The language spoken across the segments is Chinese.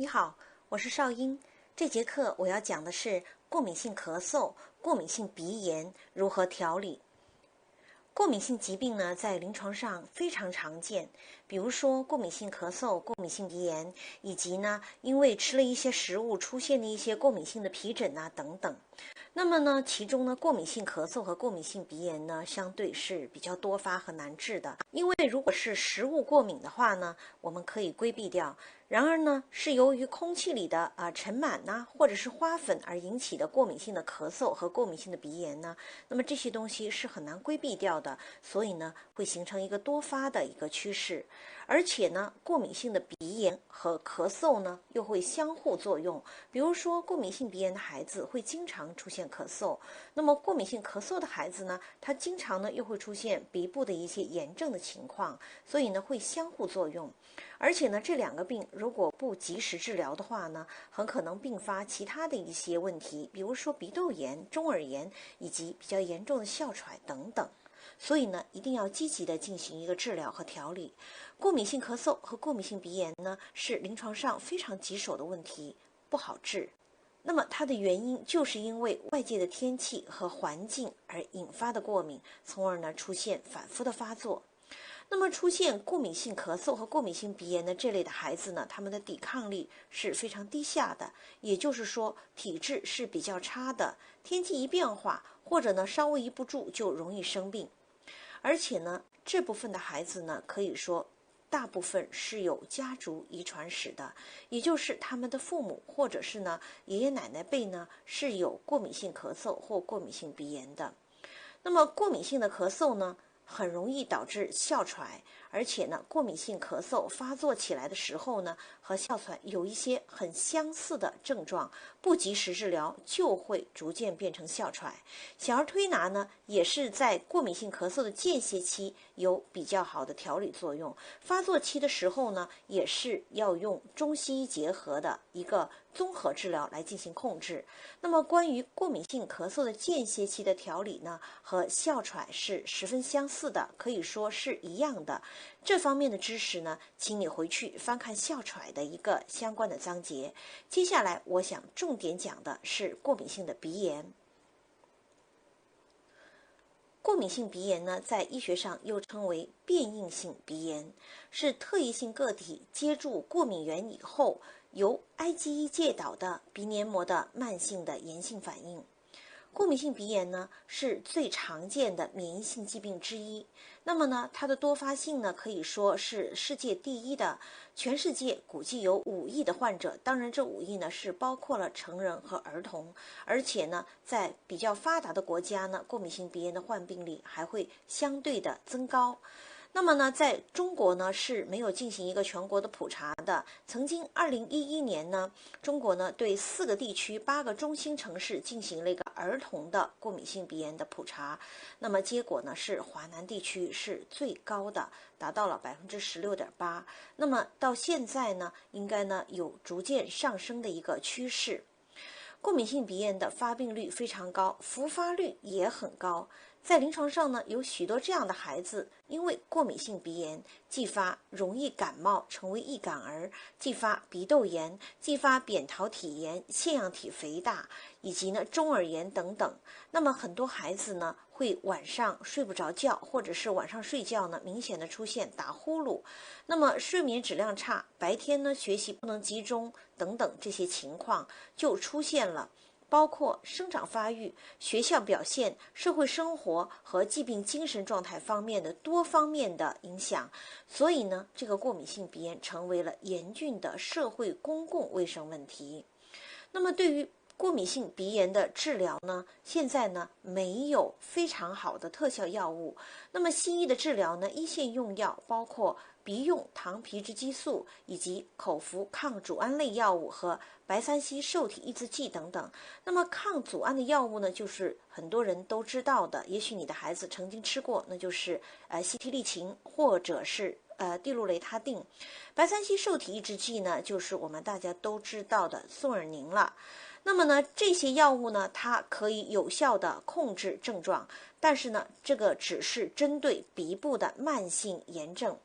你好，我是邵英。这节课我要讲的是过敏性咳嗽、过敏性鼻炎如何调理。过敏性疾病呢，在临床上非常常见，比如说过敏性咳嗽、过敏性鼻炎，以及呢，因为吃了一些食物出现的一些过敏性的皮疹啊等等。那么呢，其中呢，过敏性咳嗽和过敏性鼻炎呢，相对是比较多发和难治的。因为如果是食物过敏的话呢，我们可以规避掉。然而呢，是由于空气里的尘螨呐，或者是花粉而引起的过敏性的咳嗽和过敏性的鼻炎呢，那么这些东西是很难规避掉的，所以呢，会形成一个多发的一个趋势。而且呢，过敏性的鼻炎和咳嗽呢，又会相互作用。比如说，过敏性鼻炎的孩子会经常出现咳嗽，那么过敏性咳嗽的孩子呢，他经常呢又会出现鼻部的一些炎症的情况，所以呢会相互作用。而且呢，这两个病如果不及时治疗的话呢，很可能并发其他的一些问题，比如说鼻窦炎、中耳炎以及比较严重的哮喘等等。所以呢，一定要积极的进行一个治疗和调理。过敏性咳嗽和过敏性鼻炎呢，是临床上非常棘手的问题，不好治。那么它的原因就是因为外界的天气和环境而引发的过敏，从而呢出现反复的发作。那么出现过敏性咳嗽和过敏性鼻炎的这类的孩子呢，他们的抵抗力是非常低下的，也就是说体质是比较差的，天气一变化或者呢稍微一不注就容易生病。而且呢，这部分的孩子呢，可以说大部分是有家族遗传史的，也就是他们的父母或者是呢爷爷奶奶辈呢是有过敏性咳嗽或过敏性鼻炎的。那么过敏性的咳嗽呢，很容易导致哮喘，而且呢，过敏性咳嗽发作起来的时候呢，和哮喘有一些很相似的症状，不及时治疗就会逐渐变成哮喘。小儿推拿呢，也是在过敏性咳嗽的间歇期有比较好的调理作用，发作期的时候呢，也是要用中西医结合的一个综合治疗来进行控制。那么关于过敏性咳嗽的间歇期的调理呢，和哮喘是十分相似的，可以说是一样的。这方面的知识呢，请你回去翻看哮喘的一个相关的章节。接下来我想重点讲的是过敏性的鼻炎。过敏性鼻炎呢，在医学上又称为变应性鼻炎，是特异性个体接触过敏源以后，由 IgE 介导的鼻黏膜的慢性的炎性反应。过敏性鼻炎呢，是最常见的免疫性疾病之一。那么呢，它的多发性呢，可以说是世界第一的。全世界估计有5亿的患者，当然这5亿呢是包括了成人和儿童。而且呢，在比较发达的国家呢，过敏性鼻炎的患病率还会相对的增高。那么呢，在中国呢是没有进行一个全国的普查的。曾经2011年呢，中国呢对4个地区、8个中心城市进行了一个儿童的过敏性鼻炎的普查。那么结果呢是华南地区是最高的，达到了16.8%。那么到现在呢，应该呢有逐渐上升的一个趋势。过敏性鼻炎的发病率非常高，复发率也很高。在临床上呢，有许多这样的孩子，因为过敏性鼻炎，继发容易感冒，成为易感儿，继发鼻窦炎，继发扁桃体炎、腺样体肥大，以及呢中耳炎等等。那么很多孩子呢，会晚上睡不着觉，或者是晚上睡觉呢，明显的出现打呼噜，那么睡眠质量差，白天呢学习不能集中等等这些情况就出现了。包括生长发育、学校表现、社会生活和疾病精神状态方面的多方面的影响，所以呢，这个过敏性鼻炎成为了严峻的社会公共卫生问题。那么对于过敏性鼻炎的治疗呢，现在呢没有非常好的特效药物。那么西医的治疗呢，一线用药包括鼻用糖皮质激素以及口服抗组胺类药物和白三烯受体抑制剂等等。那么抗组胺的药物呢，就是很多人都知道的，也许你的孩子曾经吃过，那就是西替利嗪或者是地氯雷他定。白三烯受体抑制剂呢，就是我们大家都知道的宋尔宁了。那么呢，这些药物呢，它可以有效的控制症状，但是呢，这个只是针对鼻部的慢性炎症。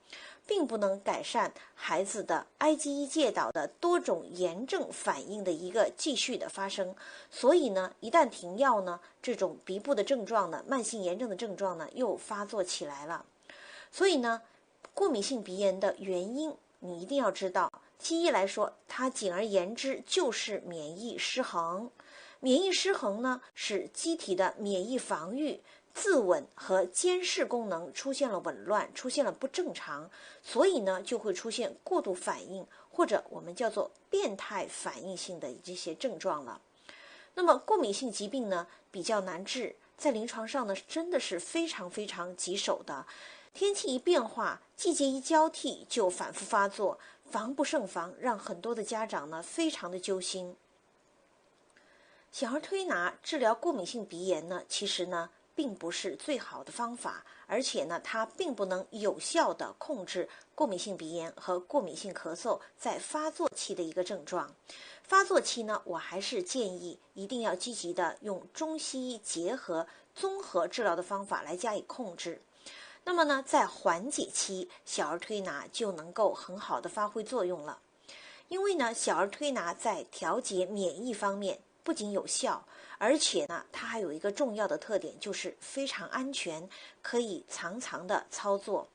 并不能改善孩子的 IgE 介导的多种炎症反应的一个继续的发生。所以呢，一旦停药呢，这种鼻部的症状呢，慢性炎症的症状呢，又发作起来了。所以呢，过敏性鼻炎的原因你一定要知道。西医来说，它简而言之就是免疫失衡。免疫失衡呢，使机体的免疫防御、自稳和监视功能出现了紊乱，出现了不正常，所以呢，就会出现过度反应，或者我们叫做变态反应性的这些症状了。那么过敏性疾病呢，比较难治，在临床上呢，真的是非常非常棘手的。天气一变化，季节一交替，就反复发作，防不胜防，让很多的家长呢非常的揪心。小儿推拿治疗过敏性鼻炎呢，其实呢并不是最好的方法，而且呢它并不能有效的控制过敏性鼻炎和过敏性咳嗽在发作期的一个症状。发作期呢，我还是建议一定要积极的用中西医结合综合治疗的方法来加以控制。那么呢，在缓解期，小儿推拿就能够很好的发挥作用了。因为呢，小儿推拿在调节免疫方面不仅有效，而且呢，它还有一个重要的特点，就是非常安全，可以常常的操作。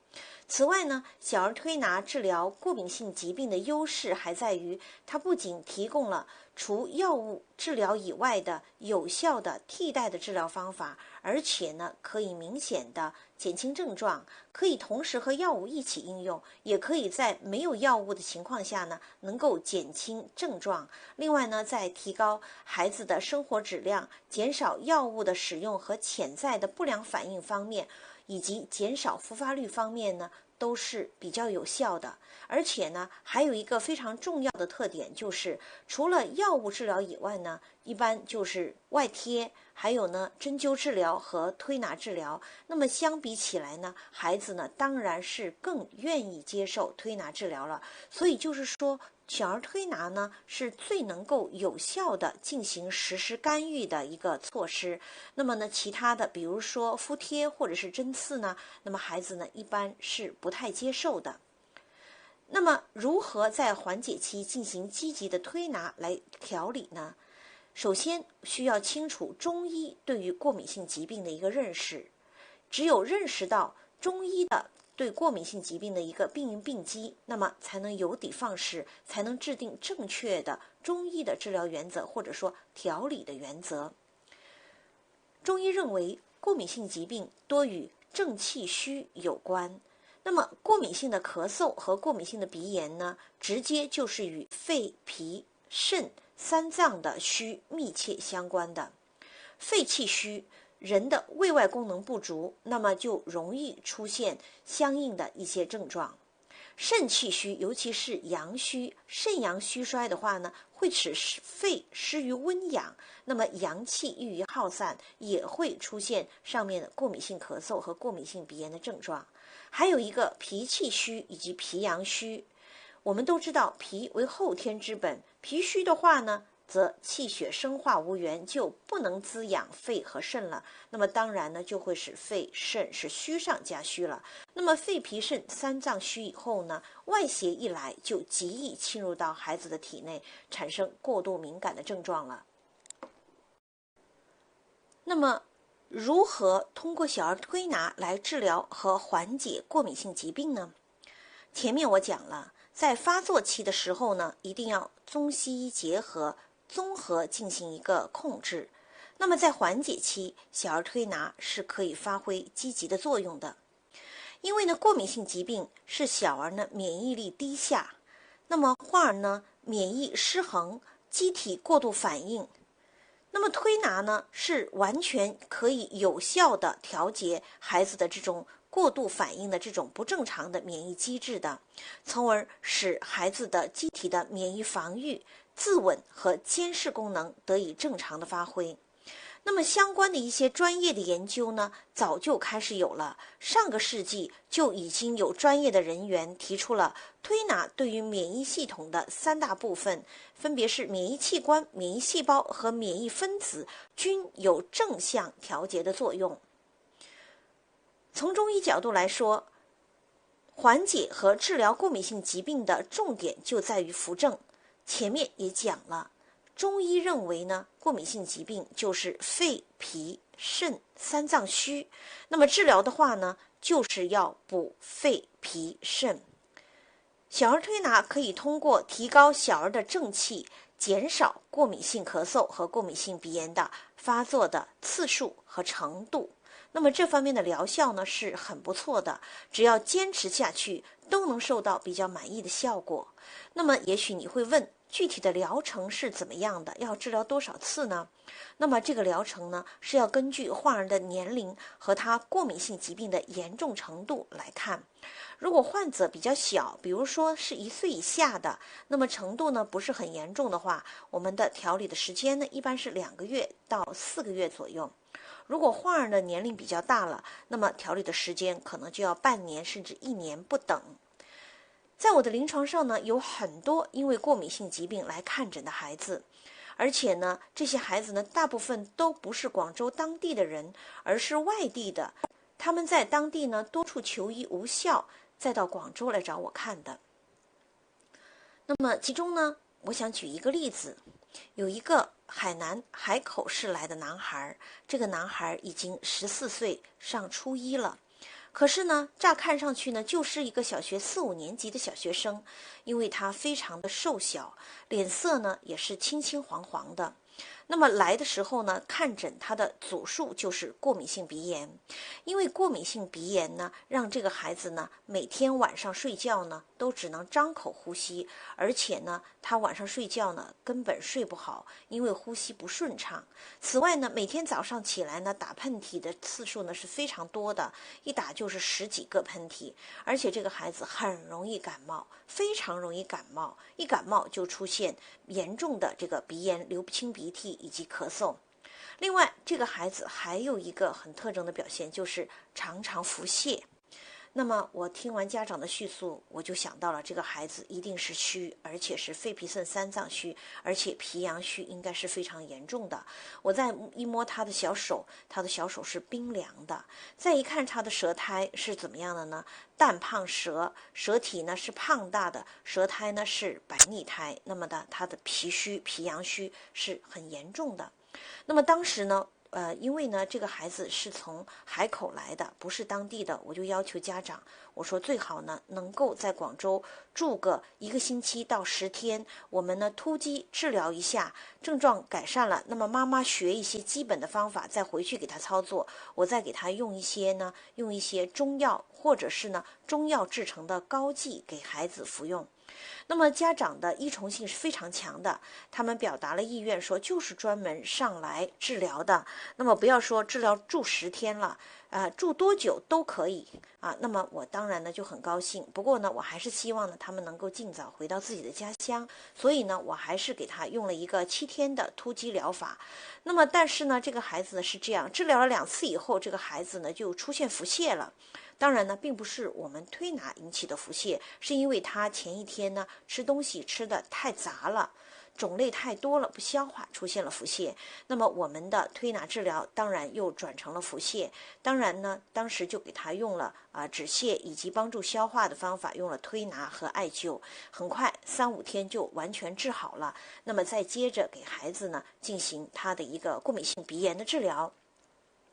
此外呢，小儿推拿治疗过敏性疾病的优势还在于，它不仅提供了除药物治疗以外的有效的替代的治疗方法，而且呢，可以明显的减轻症状，可以同时和药物一起应用，也可以在没有药物的情况下呢，能够减轻症状。另外呢，在提高孩子的生活质量、减少药物的使用和潜在的不良反应方面，以及减少复发率方面呢，都是比较有效的。而且呢，还有一个非常重要的特点，就是除了药物治疗以外呢，一般就是外贴，还有呢针灸治疗和推拿治疗。那么相比起来呢，孩子呢当然是更愿意接受推拿治疗了。所以就是说，小儿推拿呢是最能够有效的进行实施干预的一个措施。那么呢，其他的比如说敷贴或者是针刺呢，那么孩子呢一般是不太接受的。那么如何在缓解期进行积极的推拿来调理呢？首先需要清楚中医对于过敏性疾病的一个认识，只有认识到中医的对过敏性疾病的一个病因病机，那么才能有的放矢，才能制定正确的中医的治疗原则，或者说调理的原则。中医认为，过敏性疾病多与正气虚有关。那么过敏性的咳嗽和过敏性的鼻炎呢，直接就是与肺、脾、肾三脏的虚密切相关的。肺气虚，人的胃外功能不足，那么就容易出现相应的一些症状。肾气虚，尤其是阳虚，肾阳虚衰的话呢，会使肺失于温养，那么阳气郁于耗散，也会出现上面的过敏性咳嗽和过敏性鼻炎的症状。还有一个脾气虚以及脾阳虚。我们都知道脾为后天之本，脾虚的话呢，则气血生化无源，就不能滋养肺和肾了。那么当然呢，就会使肺肾是虚上加虚了。那么肺脾肾三脏虚以后呢，外邪一来就极易侵入到孩子的体内，产生过度敏感的症状了。那么如何通过小儿推拿来治疗和缓解过敏性疾病呢？前面我讲了，在发作期的时候呢，一定要中西医结合，综合进行一个控制。那么在缓解期，小儿推拿是可以发挥积极的作用的。因为呢，过敏性疾病是小儿呢免疫力低下，那么患儿呢免疫失衡，机体过度反应。那么推拿呢，是完全可以有效的调节孩子的这种过度反应的这种不正常的免疫机制的，从而使孩子的机体的免疫防御、自稳和监视功能得以正常的发挥。那么相关的一些专业的研究呢，早就开始有了。上个世纪就已经有专业的人员提出了推拿对于免疫系统的三大部分，分别是免疫器官、免疫细胞和免疫分子，均有正向调节的作用。从中医角度来说，缓解和治疗过敏性疾病的重点就在于扶正。前面也讲了，中医认为呢，过敏性疾病就是肺、脾、肾三脏虚，那么治疗的话呢，就是要补肺、脾、肾。小儿推拿可以通过提高小儿的正气，减少过敏性咳嗽和过敏性鼻炎的发作的次数和程度。那么这方面的疗效呢是很不错的，只要坚持下去，都能受到比较满意的效果。那么也许你会问，具体的疗程是怎么样的？要治疗多少次呢？那么这个疗程呢，是要根据患儿的年龄和他过敏性疾病的严重程度来看。如果患者比较小，比如说是1岁以下的，那么程度呢不是很严重的话，我们的调理的时间呢一般是2个月到4个月左右。如果患儿的年龄比较大了，那么调理的时间可能就要半年甚至1年不等。在我的临床上呢，有很多因为过敏性疾病来看诊的孩子，而且呢，这些孩子呢，大部分都不是广州当地的人，而是外地的。他们在当地呢多处求医无效，再到广州来找我看的。那么其中呢，我想举一个例子，有一个海南海口市来的男孩，这个男孩已经14岁，上初一了。可是呢，乍看上去呢，就是一个小学4、5年级的小学生，因为他非常的瘦小，脸色呢也是青青黄黄的。那么来的时候呢，看诊他的主诉就是过敏性鼻炎，因为过敏性鼻炎呢，让这个孩子呢每天晚上睡觉呢都只能张口呼吸，而且呢他晚上睡觉呢根本睡不好，因为呼吸不顺畅。此外呢，每天早上起来呢打喷嚏的次数呢是非常多的，一打就是10几个喷嚏，而且这个孩子很容易感冒，非常容易感冒，一感冒就出现严重的这个鼻炎、流不清鼻涕以及咳嗽。另外，这个孩子还有一个很特征的表现，就是常常腹泻。那么我听完家长的叙述，我就想到了这个孩子一定是虚，而且是肺脾肾三脏虚，而且脾阳虚应该是非常严重的。我再一摸他的小手，他的小手是冰凉的。再一看他的舌苔是怎么样的呢？淡胖舌，舌体呢是胖大的，舌苔呢是白腻苔。那么呢，他的脾虚、脾阳虚是很严重的。那么当时呢，因为呢，这个孩子是从海口来的，不是当地的，我就要求家长，我说最好呢能够在广州住个1个星期到10天，我们呢突击治疗一下，症状改善了，那么妈妈学一些基本的方法，再回去给他操作，我再给他用一些中药，或者是呢中药制成的膏剂给孩子服用。那么家长的依从性是非常强的，他们表达了意愿，说就是专门上来治疗的。那么不要说治疗住10天了，住多久都可以啊。那么我当然呢就很高兴，不过呢我还是希望呢他们能够尽早回到自己的家乡，所以呢我还是给他用了一个7天的突击疗法。那么但是呢这个孩子呢是这样，治疗了2次以后，这个孩子呢就出现腹泻了。当然呢，并不是我们推拿引起的腹泻，是因为他前一天呢吃东西吃的太杂了，种类太多了，不消化，出现了腹泻。那么我们的推拿治疗当然又转成了腹泻。当然呢，当时就给他用了止泻以及帮助消化的方法，用了推拿和艾灸，很快3、5天就完全治好了。那么再接着给孩子呢进行他的一个过敏性鼻炎的治疗。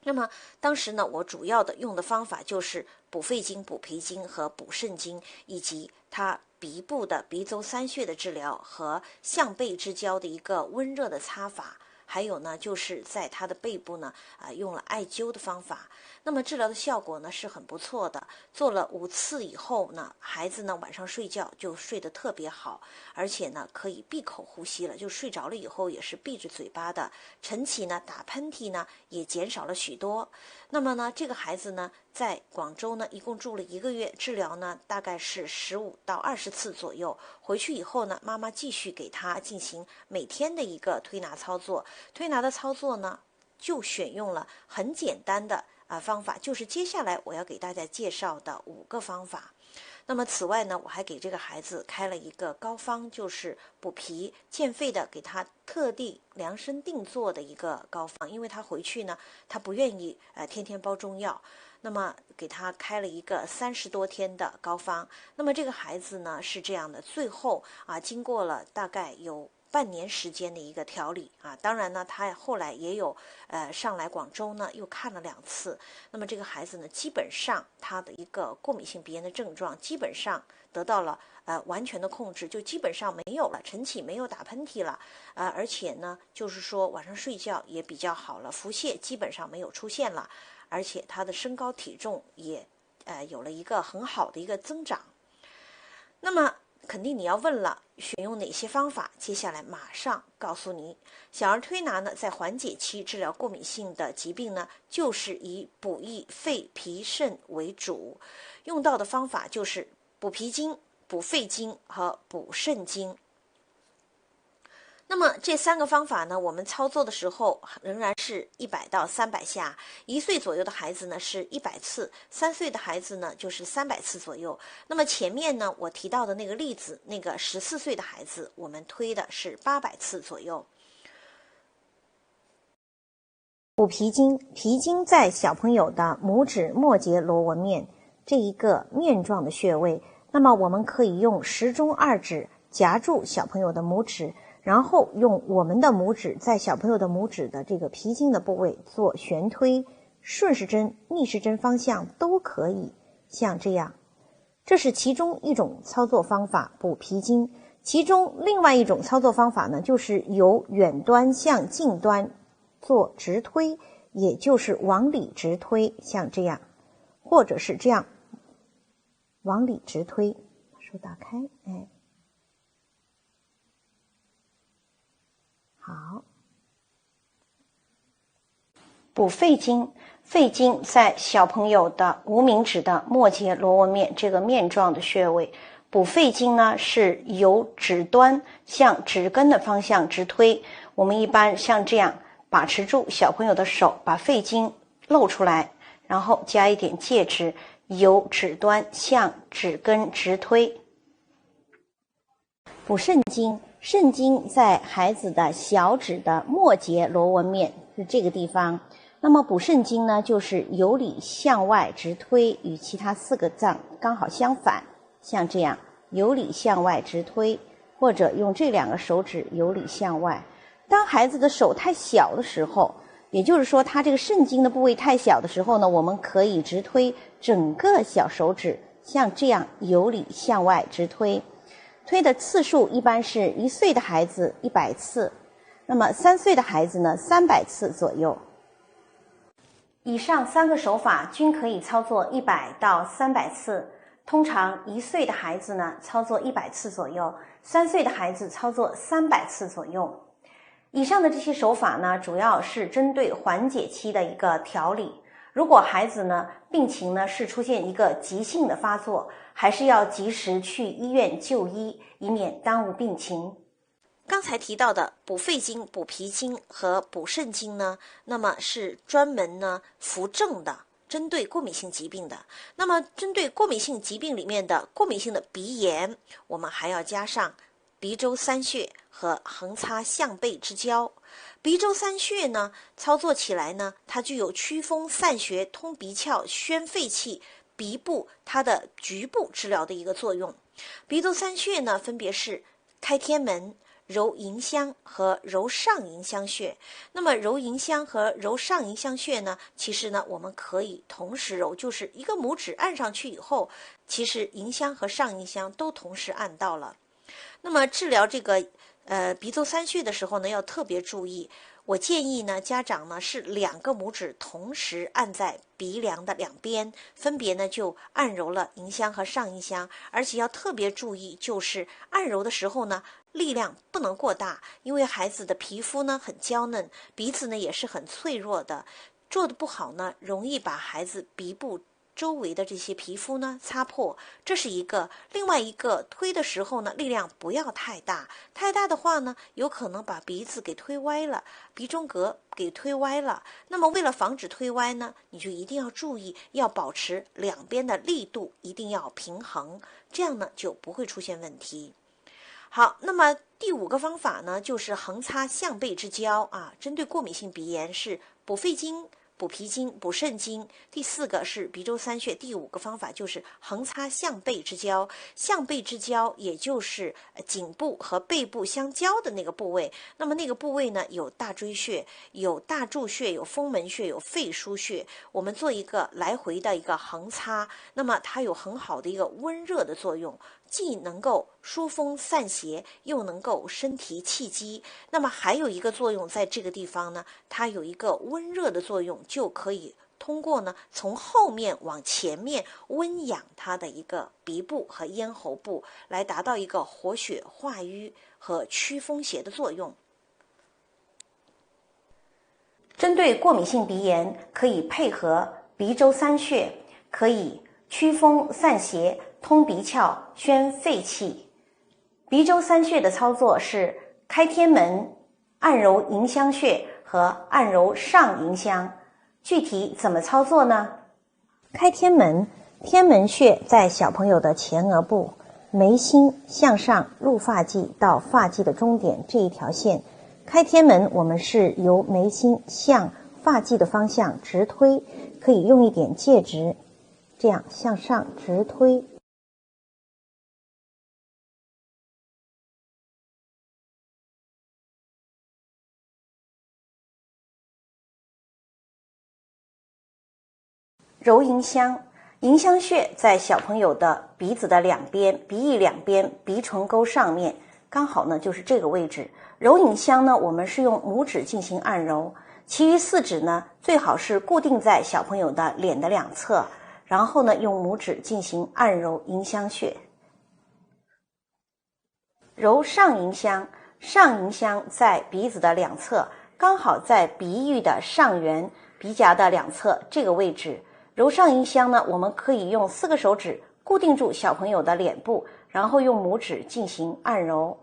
那么当时呢，我主要的用的方法就是补肺经、补脾经和补肾经，以及他鼻部的鼻周3穴的治疗和项背之交的一个温热的擦法。还有呢，就是在他的背部呢，用了艾灸的方法。那么治疗的效果呢是很不错的。做了5次以后呢，孩子呢晚上睡觉就睡得特别好，而且呢可以闭口呼吸了，就睡着了以后也是闭着嘴巴的。晨起呢打喷嚏呢也减少了许多。那么呢，这个孩子呢在广州呢一共住了1个月，治疗呢大概是15到20次左右。回去以后呢，妈妈继续给他进行每天的一个推拿操作。推拿的操作呢，就选用了很简单的方法，就是接下来我要给大家介绍的5个方法。那么此外呢，我还给这个孩子开了一个膏方，就是补脾健肺的，给他特地量身定做的一个膏方，因为他回去呢，他不愿意天天包中药。那么给他开了一个30多天的膏方。那么这个孩子呢是这样的，最后经过了大概有半年时间的一个调理当然呢，他后来也有上来广州呢又看了2次。那么这个孩子呢，基本上他的一个过敏性鼻炎的症状基本上得到了完全的控制，就基本上没有了，晨起没有打喷嚏了，而且呢就是说晚上睡觉也比较好了，腹泻基本上没有出现了。而且他的身高体重也有了一个很好的一个增长。那么肯定你要问了，选用哪些方法？接下来马上告诉你。小儿推拿呢，在缓解期治疗过敏性的疾病呢，就是以补益肺脾肾为主，用到的方法就是补脾经、补肺经和补肾经。那么这3个方法呢，我们操作的时候仍然是100到300下，1岁左右的孩子呢是100次，3岁的孩子呢就是300次左右。那么前面呢我提到的那个例子，那个14岁的孩子，我们推的是800次左右。补脾经，脾经在小朋友的拇指末节螺纹面这一个面状的穴位，那么我们可以用食中2指夹住小朋友的拇指，然后用我们的拇指在小朋友的拇指的这个脾经的部位做旋推，顺时针、逆时针方向都可以，像这样。这是其中一种操作方法，补脾经。其中另外一种操作方法呢，就是由远端向近端做直推，也就是往里直推，像这样，或者是这样往里直推，手打开，好。补肺经，肺经在小朋友的无名指的末节螺纹面这个面状的穴位。补肺经呢，是由指端向指根的方向直推。我们一般像这样把持住小朋友的手，把肺经露出来，然后加一点介质，由指端向指根直推。补肾经，肾经在孩子的小指的末节螺纹面，是这个地方。那么补肾经呢，就是由里向外直推，与其他4个脏刚好相反，像这样由里向外直推，或者用这2个手指由里向外。当孩子的手太小的时候，也就是说他这个肾经的部位太小的时候呢，我们可以直推整个小手指，像这样由里向外直推。推的次数一般是1岁的孩子100次，那么3岁的孩子呢300次左右。以上3个手法均可以操作100到300次，通常1岁的孩子呢操作100次左右，3岁的孩子操作300次左右。以上的这些手法呢，主要是针对缓解期的一个调理。如果孩子呢病情呢是出现一个急性的发作，还是要及时去医院就医，以免耽误病情。刚才提到的补肺经、补脾经和补肾经呢，那么是专门呢扶正的，针对过敏性疾病的。那么针对过敏性疾病里面的过敏性的鼻炎，我们还要加上鼻周3穴和横擦项背之交。鼻周3穴呢，操作起来呢，它具有祛风散血、通鼻窍、宣肺气、鼻部它的局部治疗的一个作用。鼻周3穴呢，分别是开天门、揉迎香和揉上迎香穴。那么揉迎香和揉上迎香穴呢，其实呢我们可以同时揉，就是一个拇指按上去以后，其实迎香和上迎香都同时按到了。那么治疗这个鼻周3穴的时候呢，要特别注意。我建议呢，家长呢是2个拇指同时按在鼻梁的2边，分别呢就按揉了迎香和上迎香，而且要特别注意，就是按揉的时候呢，力量不能过大，因为孩子的皮肤呢很娇嫩，鼻子呢也是很脆弱的，做得不好呢，容易把孩子鼻部周围的这些皮肤呢擦破，这是一个。另外一个推的时候呢，力量不要太大，太大的话呢，有可能把鼻子给推歪了，鼻中隔给推歪了。那么为了防止推歪呢，你就一定要注意，要保持两边的力度一定要平衡，这样呢就不会出现问题。好，那么第5个方法呢，就是横擦项背之交啊。针对过敏性鼻炎是补肺经、补脾经、补肾经。第4个是鼻周3穴，第5个方法就是横擦项背之交。项背之交也就是颈部和背部相交的那个部位。那么那个部位呢，有大椎穴、有大柱穴、有风门穴、有肺腧穴。我们做一个来回的一个横擦，那么它有很好的一个温热的作用。既能够疏风散邪，又能够身提气机。那么还有一个作用，在这个地方呢，它有一个温热的作用，就可以通过呢从后面往前面温养它的一个鼻部和咽喉部，来达到一个活血化瘀和祛风邪的作用。针对过敏性鼻炎，可以配合鼻周3穴，可以祛风散邪、通鼻窍、宣肺气。鼻周3穴的操作是开天门、按揉迎香穴和按揉上迎香。具体怎么操作呢？开天门，天门穴在小朋友的前额部，眉心向上入发际到发际的终点这一条线。开天门我们是由眉心向发际的方向直推，可以用一点介质，这样向上直推。揉迎香，迎香穴在小朋友的鼻子的两边，鼻翼两边，鼻唇沟上面，刚好呢就是这个位置。揉迎香呢，我们是用拇指进行按揉，其余4指呢最好是固定在小朋友的脸的两侧，然后呢用拇指进行按揉迎香穴。揉上迎香，上迎香在鼻子的两侧，刚好在鼻域的上缘，鼻夹的两侧这个位置。揉上迎香呢，我们可以用4个手指固定住小朋友的脸部，然后用拇指进行按揉。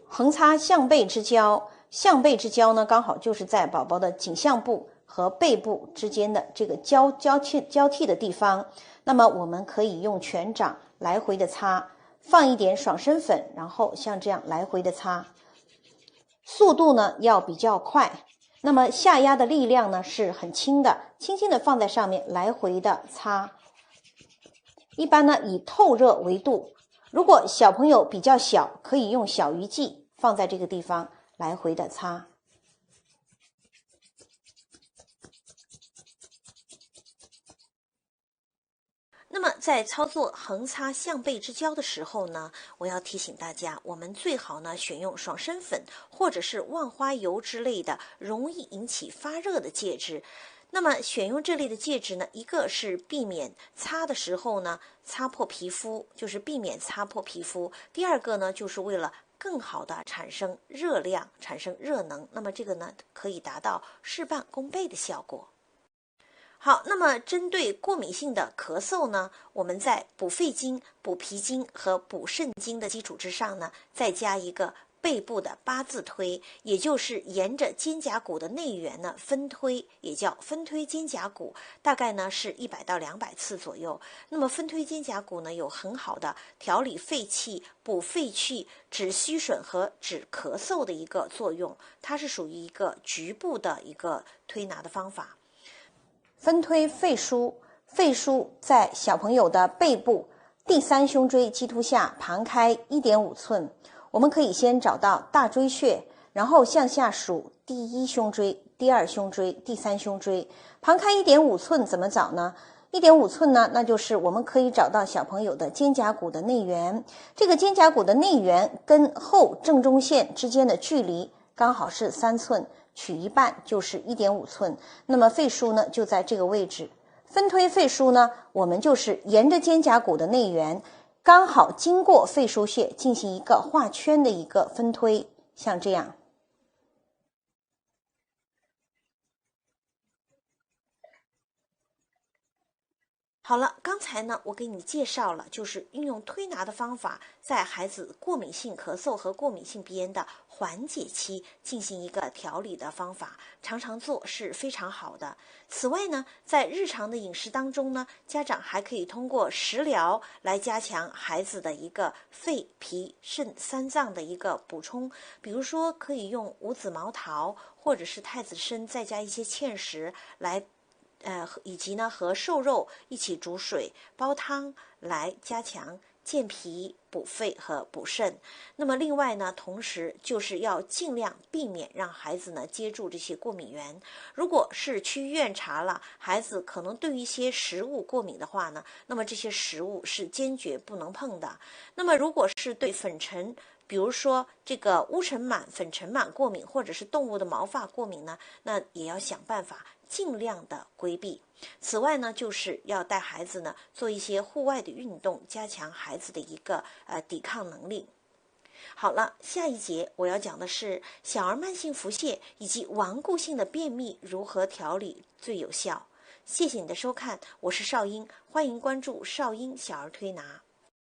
横擦项背之交，项背之交呢，刚好就是在宝宝的颈项部和背部之间的这个交替的地方。那么我们可以用全掌来回的擦，放一点爽身粉，然后像这样来回的擦，速度呢要比较快。那么下压的力量呢是很轻的，轻轻的放在上面来回的擦。一般呢以透热为度，如果小朋友比较小，可以用小鱼际放在这个地方来回的擦。那么在操作横擦项背之交的时候呢，我要提醒大家，我们最好呢选用爽身粉或者是万花油之类的容易引起发热的介质。那么选用这类的介质呢，一个是避免擦的时候呢擦破皮肤，就是避免擦破皮肤；第二个呢，就是为了更好的产生热量、产生热能。那么这个呢，可以达到事半功倍的效果。好，那么针对过敏性的咳嗽呢，我们在补肺经、补脾经和补肾经的基础之上呢，再加一个背部的8字推，也就是沿着肩胛骨的内缘呢分推，也叫分推肩胛骨，大概呢是100到200次左右。那么分推肩胛骨呢，有很好的调理肺气、补肺气、止虚损和止咳嗽的一个作用，它是属于一个局部的一个推拿的方法。分推肺腧，肺腧在小朋友的背部第3胸椎棘突下旁开1.5寸。我们可以先找到大椎穴，然后向下数第1胸椎、第2胸椎、第3胸椎。旁开1.5寸怎么找呢？1.5寸呢，那就是我们可以找到小朋友的肩胛骨的内缘。这个肩胛骨的内缘跟后正中线之间的距离刚好是3寸。取一半就是1.5寸，那么肺腧呢就在这个位置。分推肺腧呢，我们就是沿着肩胛骨的内缘，刚好经过肺腧穴进行一个画圈的一个分推，像这样。好了，刚才呢，我给你介绍了，就是运用推拿的方法，在孩子过敏性咳嗽和过敏性鼻炎的缓解期进行一个调理的方法，常常做是非常好的。此外呢，在日常的饮食当中呢，家长还可以通过食疗来加强孩子的一个肺、脾、肾三脏的一个补充，比如说可以用五子毛桃或者是太子参，再加一些芡实来。以及呢和瘦肉一起煮水煲汤来加强健脾补肺和补肾。那么另外呢，同时就是要尽量避免让孩子呢接触这些过敏源。如果是去医院查了，孩子可能对一些食物过敏的话呢，那么这些食物是坚决不能碰的。那么如果是对粉尘，比如说这个乌尘螨、粉尘螨过敏，或者是动物的毛发过敏呢，那也要想办法尽量的规避。此外呢，就是要带孩子呢做一些户外的运动，加强孩子的一个抵抗能力。好了，下一节我要讲的是小儿慢性腹泻以及顽固性的便秘如何调理最有效。谢谢你的收看，我是邵英，欢迎关注邵英小儿推拿。